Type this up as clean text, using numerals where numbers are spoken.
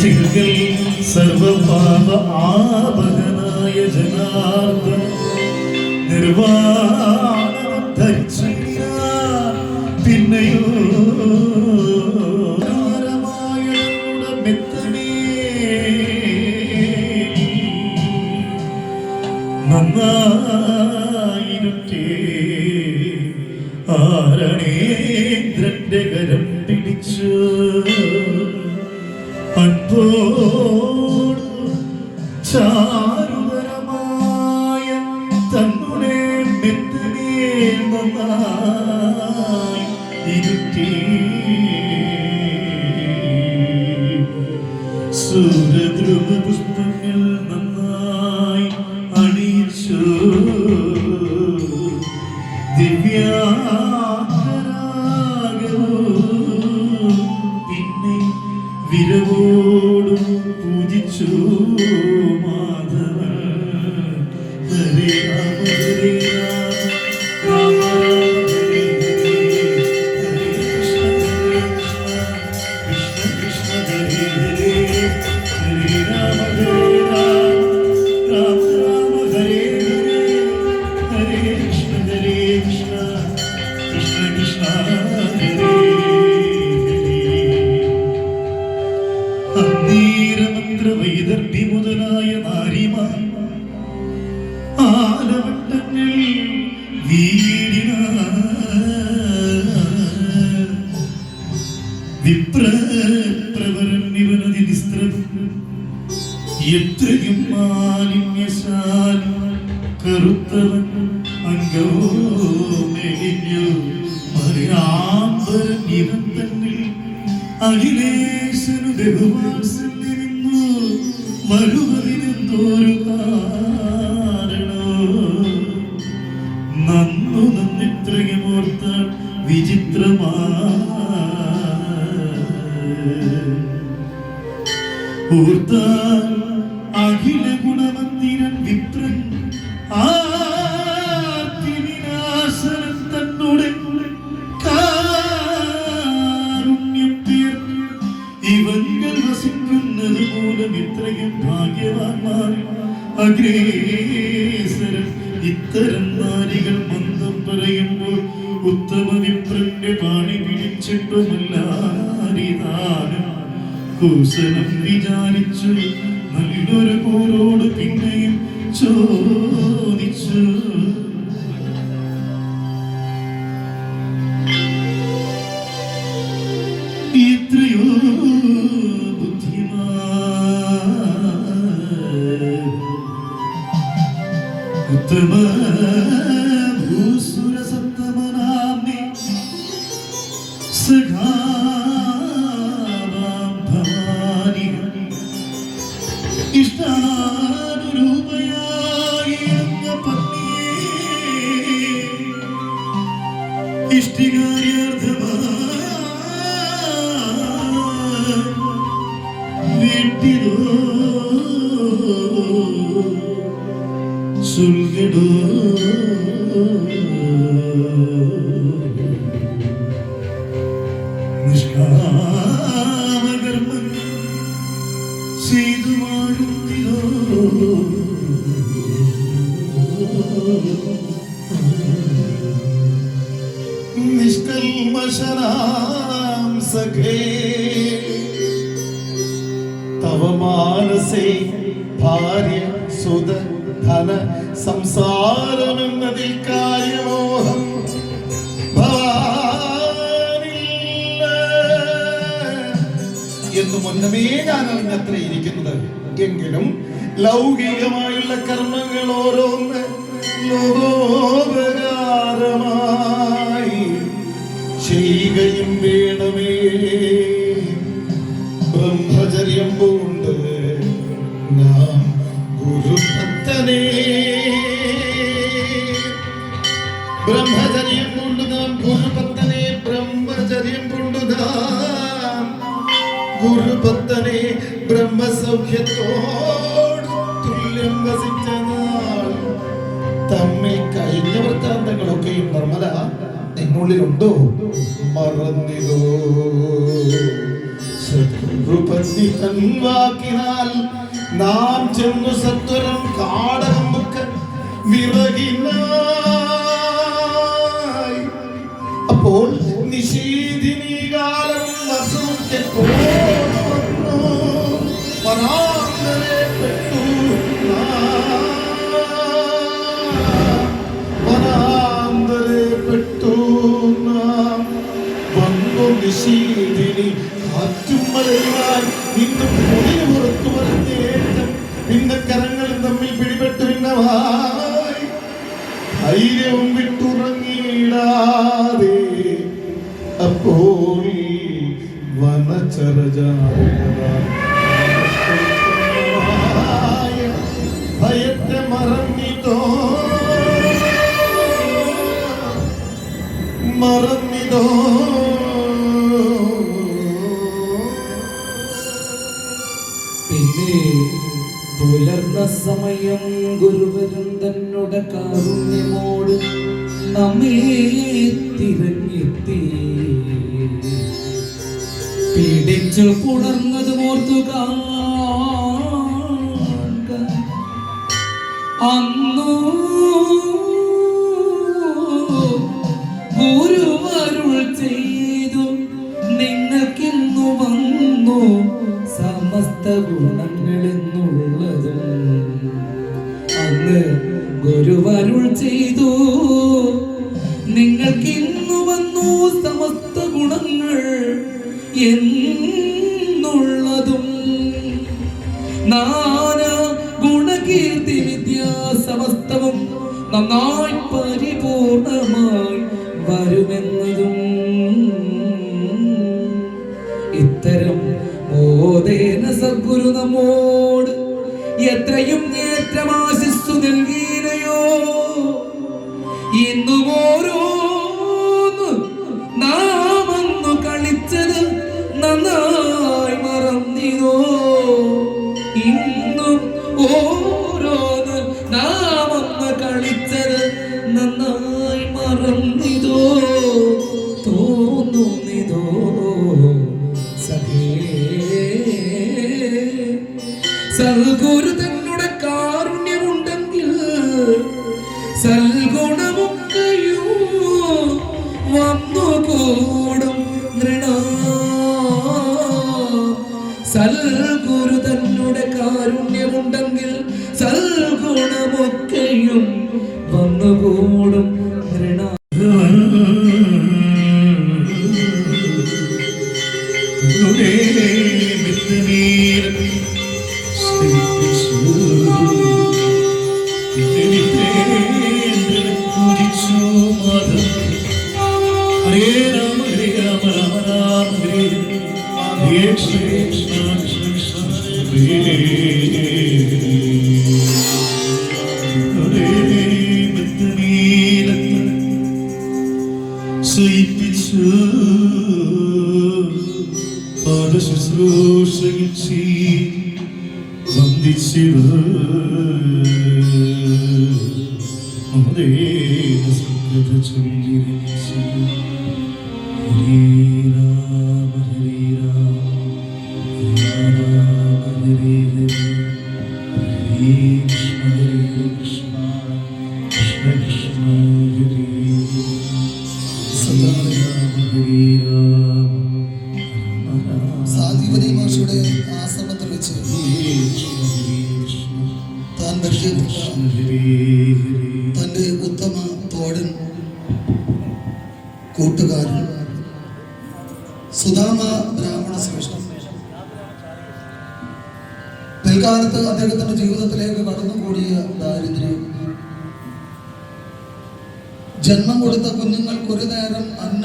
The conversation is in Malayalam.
സിംഗൽ സർവപാപ ആപകനായ ജനാർദ്ദന നിർവാണം ധരിച്ചില്ല പിന്നെയോ നന്നായിരുട്ടേ ആരണേന്ദ്രന്റെ കരം പിടിച്ചു അൻപോട് ചാരുതരമായ തന്നുടെ മെത്തനെ നന്നായി ഇരുട്ടി സൂര്യദ്രുവ പുഷ്പങ്ങൾ നന്നായി അണിയിച്ചു ദിവ്യാകരാഗവും പിന്നെ വിരവോടും പൂജിച്ചു മാധവൻ ഹരേ രാമ ഹരേ രാമ രാമ ഹരേ ഹരേ ഹരേ കൃഷ്ണ കൃഷ്ണ ഹരേ ഹരേ ഹരേ രാമ ഹരേ രാമ രാമ രാമ ഹരേ ഹരേ ഹരേ കൃഷ്ണ കൃഷ്ണ കൃഷ്ണ ഹരേ വൈദർഭി മുതലായ നാരിമാർ ആലവട്ടങ്ങൾ വീടിന വിപ്രവരൻ ഇവനതി നിസ്ത്രം എത്രയും മാലിന്യശാലി കറുത്തവൻ അംഗവോ മെലിഞ്ഞു മറിയാമ്പരൻ ഇവൻ തന്നിൽ അഖിലേശനു ബഹുവാത്സല്യമിന്നു വരുവതിനെന്തോരു കാരണോ നന്നു നന്നിത്രയുമോർത്താൽ വിചിത്രമാ ഓർത്താൽ അഖില ഗുണമന്ദിരൻ വിപ്രൻ ആർത്തിവിനാശനം തന്നോടെ കാരുണ്യം തീർന്നു ഇവങ്ങൾ വസിക്കുന്നത് മൂലം ഇത്രയും ഭാഗ്യവാന്മാർ അഗ്രേസരൻ ഇത്തരം നാരികൾ മന്ദം പറയുമ്പോൾ ഉത്തമ വിപ്രന്റെ പാണി പിടിച്ചിട്ടുമല്ലാരിതാനും കുശലം വിചാരിച്ചു നല്ലൊരു കൂരോട് പിന്നെയും ചോദിച്ചു എത്രയോ ഉത്തമ ഭൂസുര സപ്തമനാമേ സഖാവാം ഭവാനി ഇഷ്ടാനുരൂപയായി പത്നിയെ ഇഷ്ടികാര്യാർത്ഥമായി വീട്ടിലോ സുൽഗഡോ നിഷ്കാമകർമ്മം ചെയ്തു വാഴുന്നിലോ നിഷ്കൽമശനാം സഖേ തവ മാനസേ ഭാര്യ സുത ധന സംസാരമെന്നതിൽ കാര്യമോഹം എന്ന് മുന്നമേ ഞാൻ അറിഞ്ഞത്ര ഇരിക്കുന്നത് എങ്കിലും ലൗകികമായുള്ള കർമ്മങ്ങൾ ഓരോന്ന് ലോകോപകാരമായി ചെയ്യുകയും വേണമേ ബ്രഹ്മചര്യം പൂണ്ട് നാം ഗുരുഭക്തനെ ബ്രഹ്മചര്യം കൊണ്ട് നാം ഗുരുഭക്തനെ ബ്രഹ്മചര്യം കൊണ്ട് നാം ഗുരുഭക്തനെ ബ്രഹ്മസൗഖ്യത്തോട് തുല്യം വസിച്ച നാൾ തമ്മിൽ കഴിഞ്ഞ വൃത്താന്തങ്ങളൊക്കെയും നിർമ്മല നിന്നുള്ളിലുണ്ടോ മറന്നിതോ നൃപതി തൻ വാക്കിനാൽ നാം ചെന്നു സത്വരം കാടകമ്പൊക്കെ വിറകിനായി. അപ്പോൾ നിശീതിനി കാലം വസുക്കെ വന്നു വനാന്തരെ പെട്ടു വനാന്തരെ പെട്ടു വന്നു നിശീതിനി ആറ്റുമലയായി നിന്റെ പൊടി പുറത്തു വരുന്നേറ്റം നിന്റെ കരങ്ങളും തമ്മിൽ പിടിപെട്ടു പിന്നവായി ധൈര്യവും വിട്ടുറങ്ങിയിടാതെ അപ്പോൾ ഭയത്തെ മറന്നിതോ മറന്നിതോ. പിന്നെ പുലർന്ന സമയം ഗുരുവരൻ തന്നോട് കാരുണ്യമോട് നമ്മെ തിരഞ്ഞെത്തി പിടിച്ചു പുണർന്നത് ഓർത്തുക അന്നു ഗുരുവരുൾ ചെയ്തു നിങ്ങൾക്കിന്നു വന്നു സമസ്ത ഗുണങ്ങളെന്നുള്ളതും. അന്ന് ഗുരുവരുൾ ചെയ്തു നിങ്ങൾക്കിന്നു വന്നു സമസ്ത ഗുണങ്ങൾ എന്നുള്ളതും. നാനാ ഗുണകീർത്തി വിദ്യാസമസ്തവും നന്നായി പരിപൂർണമായി വരുമെന്നതും. ഇത്തരം മോദേന സദ്ഗുരു നമ്മോട് എത്രയും ഏറ്റമാശിസ്സു നൽകിയില്ലയോ. ഇന്നും ഓരോന്ന് നാം അന്നു കളിച്ചത് നന്നായി മറന്നിതോ. ഇന്നും ഓരോന്ന് നാം അന്ന് കളിച്ചത് നന്നായി മറന്നിതോ തോന്നുന്നിതോ സഖേ. സൽഗുരു തന്നുടെ കാരുണ്യമുണ്ടെങ്കിൽ സൽഗുണമൊക്കെയോ വന്നുകൂടും നൃണ. സൽഗുരു തന്നുടെ കാരുണ്യമുണ്ടെങ്കിൽ സൽഗുണമൊക്കെയും വന്നുകൂടും നൃണ. Hare Rama Hare Rama Rama Rama Hare Hare Krishna Krishna Krishna Hare Hare Bhattanilata Sayipichu Pada Shushrushagichi Vandichiva Mahadev Sankata Chandirichi Hare Rama Hare Rama Rama Hare Hare Hare Krishna Krishna Krishna Hare Hare Sandipani മഹർഷിയുടെ ആശ്രമത്തിൽ വെച്ച് താൻ പരിചയപ്പെട്ട തൻ്റെ ഉത്തമ തോഴൻ കൂട്ടുകാരൻ സുദാമ ബ്രാഹ്മണ ശ്രേഷ്ഠൻ പിൽക്കാലത്ത് അദ്ദേഹത്തിന്റെ ജീവിതത്തിലേക്ക് കടന്നുകൂടിയ ദാരിദ്ര്യം, ജന്മം കൊടുത്ത കുഞ്ഞുങ്ങൾക്ക് ഒരു നേരം അന്ന